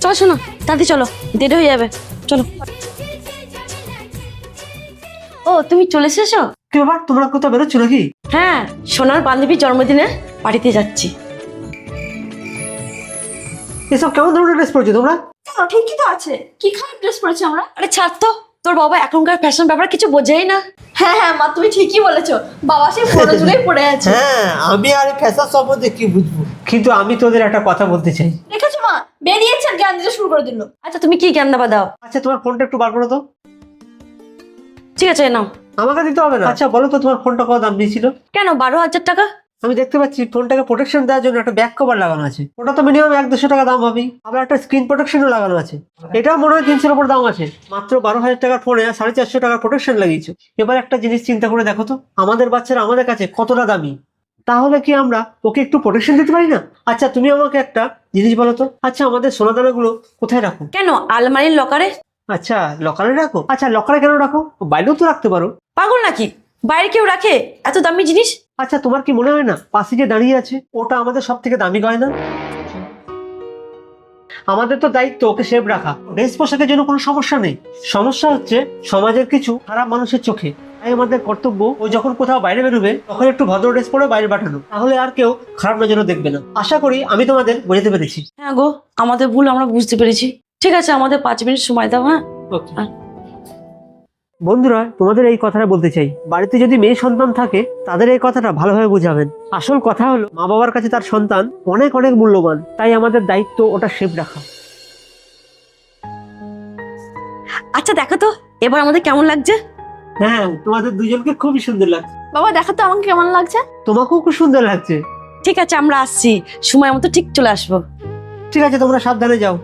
চলো শোনো, তাড়াতাড়ি চলো, দেরি হয়ে যাবে। চলো। ও তুমি চলে এসেছো? কি ব্যাপার, তোমরা কোথাও বেরোচ্ছ নাকি? হ্যাঁ, সোনার বান্ধবীর জন্মদিনে বাড়িতে যাচ্ছি। এসব কেমন ধরনের ড্রেস পরেছো তোমরা? ঠিকই তো আছে, কি খারাপ ড্রেস পরেছি আমরা? আরে ছাড় তো, তোর বাবা এখনকার ফ্যাশন ব্যাপার কিছু বোঝেই না। হ্যাঁ হ্যাঁ মা, তুমি ঠিকই বলেছো, বাবা সেই পুরো জুড়েই পড়ে আছে। হ্যাঁ, আমি আর ফ্যাশন সম্বন্ধে কি বুঝবো? কিন্তু আমি তোদের একটা কথা বলতে চাই। দেখেছো মা, বেরিয়েছে আর জ্ঞান দিতে শুরু করে দিল। আচ্ছা তুমি কি জ্ঞান দেবা দাও। আচ্ছা তোমার ফোনটা একটু বার করো তো। ঠিক আছে নাও। আমাকে দিতে হবে না। আচ্ছা বলো তো তোমার ফোনটা কত দাম দিয়েছিল? কেন 12,000 টাকা? আমি দেখতে পাচ্ছি ফোনটাকে প্রোটেকশন দেওয়ার জন্য একটা ব্যাক কভার লাগানো আছে, ওটা তো মিনিমাম 100-200 টাকা দাম হবেই। আবার একটা স্ক্রিন প্রোটেকশনও লাগানো আছে, এটাও মনে হয় 300-এর উপর দাম আছে। মাত্র 12,000 টাকার ফোনে 450 টাকার প্রোটেকশন লাগিয়েছো। এবার একটা জিনিস চিন্তা করে দেখো তো, আমাদের বাচ্চারা আমাদের কাছে কতটা দামি, তাহলে কি আমরা ওকে একটু প্রোটেকশন দিতে পারি না? আচ্ছা তুমি আমাকে একটা জিনিস বলো তো, আচ্ছা আমাদের সোনাদানাগুলো কোথায় রাখো? কেন আলমারির লকারে। আচ্ছা লকারে রাখো? আচ্ছা লকারে কেন রাখো, বাইরেও তো রাখতে পারো। পাগল নাকি, বাইরে কেউ রাখে এত দামি জিনিস? আচ্ছা তোমার কি মনে হয় না পাশে যে দাঁড়িয়ে আছে ওটা আমাদের সব থেকে দামি গয়না? আমাদের তো দায়িত্ব ওকে সেফ রাখা, ড্রেস পোশাকের জন্য কোনো সমস্যা নেই। সমস্যা হচ্ছে সমাজের কিছু খারাপ মানুষের চোখে। তাই আমাদের কর্তব্য ও যখন কোথাও বাইরে বেরোবে তখন একটু ভদ্র ড্রেস পরে বাইরে পাঠানো, তাহলে আর কেউ খারাপ নজরে দেখবে না। আশা করি আমি তোমাদের বোঝাতে পেরেছি। হ্যাঁ গো, আমাদের ভুল আমরা বুঝতে পেরেছি। ঠিক আছে, আমাদের 5 মিনিট সময় দাও। হ্যাঁ বন্ধুরা, তোমাদের এই কথাটা বলতে চাই, বাড়িতে যদি মেয়ে সন্তান থাকে তাদের এই কথাটা ভালোভাবে বুঝাবেন। আসল কথা হলো মা বাবার কাছে তার সন্তান অনেক অনেক মূল্যবান, তাই আমাদের দায়িত্ব ওটা সেফ রাখা। আচ্ছা দেখো তো এবার আমাদের কেমন লাগছে। হ্যাঁ তোমাদের দুজনকে খুবই সুন্দর লাগছে। বাবা দেখো তো আমাকে কেমন লাগছে। তোমাকেও খুব সুন্দর লাগছে। ঠিক আছে আমরা আসছি, সময় মতো ঠিক চলে আসবো। ঠিক আছে তোমরা সাবধানে যাও।